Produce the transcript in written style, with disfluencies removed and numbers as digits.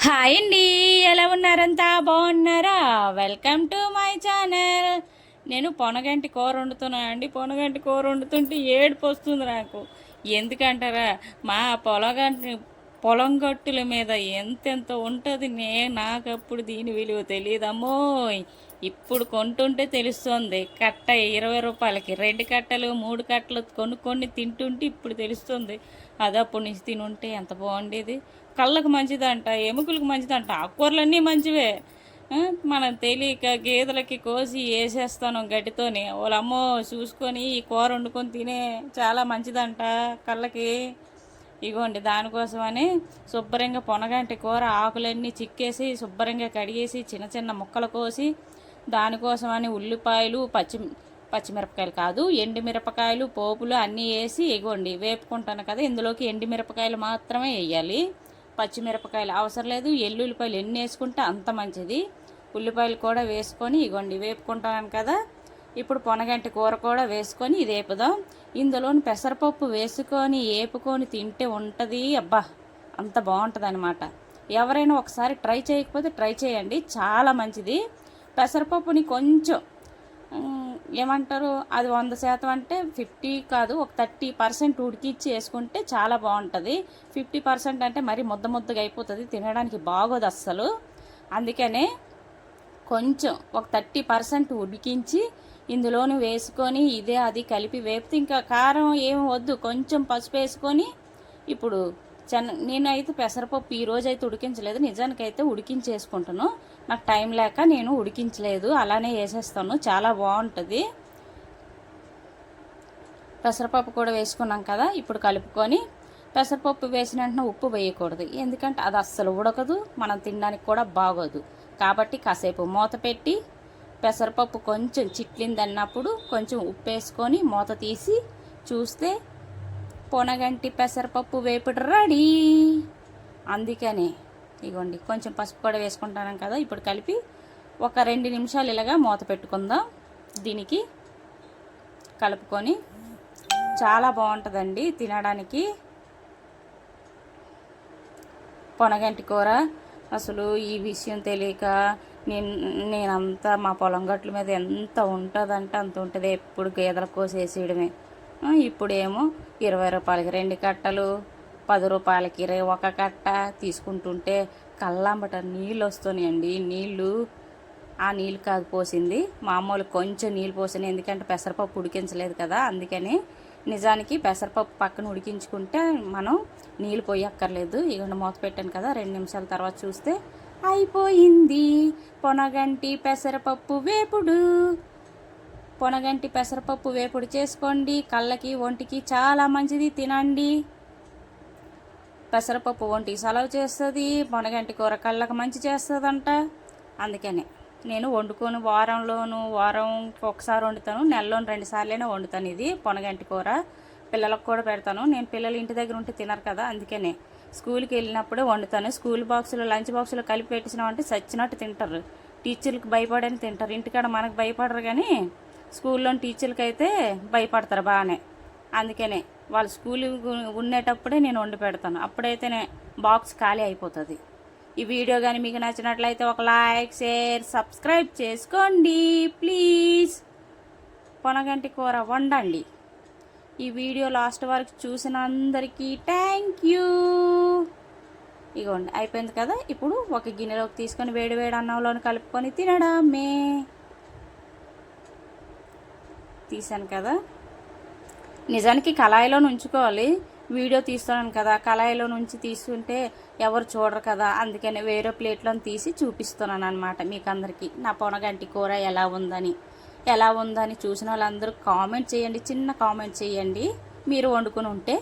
Hi అండి, ఎలా ఉన్నారంతా? బాగున్నారా? Welcome to my channel. నేను పొనగంటి కూర వండుతున్నాను అండి. పొనగంటి కూర వండుతుంటే ఏడుపు వస్తుంది నాకు. ఎందుకంటారా, మా పొలం గట్టుల మీద ఎంతెంత ఉంటుంది. నాకప్పుడు దీని విలువ తెలియదమ్మో. ఇప్పుడు కొంటుంటే తెలుస్తుంది. కట్ట 20 రూపాయలకి 2 కట్టలు 3 కట్టలు కొనుక్కొని తింటుంటే ఇప్పుడు తెలుస్తుంది. అదప్పుడు నుంచి తినుంటే ఎంత బాగుండేది. కళ్ళకు మంచిదంట, ఎముకలకు మంచిదంట, ఆకుకూరలన్నీ మంచివే. మనం తెలియక గేదెలకి కోసి వేసేస్తాను గడ్డితోని. వాళ్ళమ్మో చూసుకొని ఈ కూర వండుకొని తినే చాలా మంచిదంట కళ్ళకి. ఇగోండి, దానికోసమని శుభ్రంగా పొనగంటి కూర ఆకులన్నీ చిక్కేసి శుభ్రంగా కడిగేసి చిన్న చిన్న ముక్కలు కోసి, దానికోసమని ఉల్లిపాయలు పచ్చిమిరపకాయలు కాదు ఎండుమిరపకాయలు పోపులు అన్నీ వేసి ఇగోండి వేపుకుంటాను కదా. ఇందులోకి ఎండుమిరపకాయలు మాత్రమే వేయాలి, పచ్చిమిరపకాయలు అవసరం లేదు. ఎల్లుల్లిపాయలు ఎన్ని వేసుకుంటే అంత మంచిది. ఉల్లిపాయలు కూడా వేసుకొని ఇగోండి వేపుకుంటాను కదా. ఇప్పుడు పొనగంటి కూర కూడా వేసుకొని ఇది వేపుదాం. ఇందులోని పెసరపప్పు వేసుకొని వేపుకొని తింటే ఉంటుంది, అబ్బా అంత బాగుంటుంది అనమాట. ఎవరైనా ఒకసారి ట్రై చేయకపోతే ట్రై చేయండి, చాలా మంచిది. పెసరపప్పుని కొంచెం ఏమంటారు, అది 100% అంటే 50 కాదు, ఒక 30% ఉడికిచ్చి వేసుకుంటే చాలా బాగుంటుంది. 50% అంటే మరి ముద్దగా అయిపోతుంది, తినడానికి బాగోదు అస్సలు. అందుకనే కొంచెం ఒక 30% ఉడికించి ఇందులోని వేసుకొని ఇదే అది కలిపి వేపితే ఇంకా కారం ఏమి వద్దు, కొంచెం పసుపు వేసుకొని. ఇప్పుడు నేనైతే పెసరపప్పు ఈరోజు అయితే ఉడికించలేదు, నిజానికైతే ఉడికించేసుకుంటాను. నాకు టైం లేక నేను ఉడికించలేదు, అలానే వేసేస్తాను, చాలా బాగుంటుంది. పెసరపప్పు కూడా వేసుకున్నాం కదా. ఇప్పుడు కలుపుకొని పెసరపప్పు వేసిన వెంటనే ఉప్పు వేయకూడదు, ఎందుకంటే అది అస్సలు ఉడకదు, మనం తినడానికి కూడా బాగోదు. కాబట్టి కాసేపు మూత పెట్టి పెసరపప్పు కొంచెం చిట్లిందన్నప్పుడు కొంచెం ఉప్పు వేసుకొని మూత తీసి చూస్తే పొనగంటి పెసరపప్పు వేపుడు రెడీ. అందుకనే ఇగోండి కొంచెం పసుపు కూడా వేసుకుంటాను కదా. ఇప్పుడు కలిపి ఒక 2 నిమిషాలు ఇలాగా మూత పెట్టుకుందాం. దీనికి కలుపుకొని చాలా బాగుంటుందండి తినడానికి పొనగంటి కూర. అసలు ఈ విషయం తెలియక నేనంతా మా పొలం గట్ల మీద ఎంత ఉంటుందంటే అంత ఉంటుంది, ఎప్పుడు గేదెల కోసేసేయడమే. ఇప్పుడేమో 20 రూపాయలకి 2 కట్టలు, 10 రూపాయలకి 1 కట్ట తీసుకుంటుంటే కళ్ళంబట నీళ్ళు వస్తున్నాయండి. ఆ నీళ్ళు కాదు పోసింది, మామూలు కొంచెం నీళ్ళు పోసాను, ఎందుకంటే పెసరపప్పు ఉడికించలేదు కదా. అందుకని నిజానికి పెసరపప్పు పక్కన ఉడికించుకుంటే మనం నీళ్ళు పోయక్కర్లేదు. ఇక మూత పెట్టాను కదా, 2 నిమిషాల తర్వాత చూస్తే అయిపోయింది పొనగంటి పెసరపప్పు వేపుడు. పొనగంటి పెసరపప్పు వేపుడు చేసుకోండి, కళ్ళకి ఒంటికి చాలా మంచిది, తినండి. పెసరపప్పు ఒంటికి సలవ చేస్తుంది, పొనగంటి కూర కళ్ళకి మంచి చేస్తుందంట. అందుకనే నేను వండుకొని వారం ఒకసారి వండుతాను, నెలలోని 2 సార్లైనా వండుతాను ఇది పొనగంటి కూర. పిల్లలకు కూడా పెడతాను, నేను పిల్లలు ఇంటి దగ్గర ఉంటే తినరు కదా, అందుకనే స్కూల్కి వెళ్ళినప్పుడే వండుతాను. స్కూల్ బాక్సులు లంచ్ బాక్సులు కలిపి పెట్టించినామంటే చచ్చినట్టు తింటారు, టీచర్లకు భయపడని తింటారు. ఇంటికాడ మనకు భయపడరు కానీ స్కూల్లోని టీచర్లకి అయితే భయపడతారు బాగానే. అందుకనే వాళ్ళు స్కూల్ ఉండేటప్పుడే నేను వండి పెడతాను, అప్పుడైతేనే బాక్స్ ఖాళీ అయిపోతుంది. ఈ వీడియో కానీ మీకు నచ్చినట్లయితే ఒక లైక్, షేర్, సబ్స్క్రైబ్ చేసుకోండి ప్లీజ్. పొనగంటి కూర వండండి. ఈ వీడియో లాస్ట్ వరకు చూసిన అందరికీ థ్యాంక్ యూ. ఇగోండి అయిపోయింది కదా. ఇప్పుడు ఒక గిన్నెలోకి తీసుకొని వేడి అన్నంలోని కలుపుకొని తినడమే. తీసాను కదా, నిజానికి కళాయిలో ఉంచుకోవాలి, వీడియో తీస్తున్నాను కదా, కళాయిలో నుంచి తీసుకుంటే ఎవరు చూడరు కదా, అందుకని వేరే ప్లేట్లో తీసి చూపిస్తున్నాను అనమాట మీకు అందరికీ. నా పొనగంటి కూర ఎలా ఉందని చూసిన వాళ్ళందరూ కామెంట్ చేయండి, చిన్న కామెంట్ చేయండి మీరు వండుకుని ఉంటే.